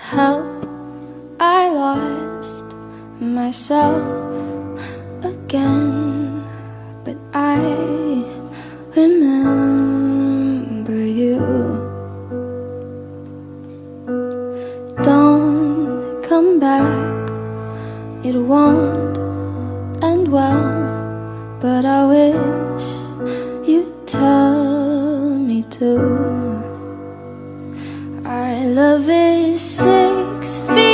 How I lost myself again, but I remember you. Don't come back, it won't end well, but I wish you'd tell me to. Our love is 6 feet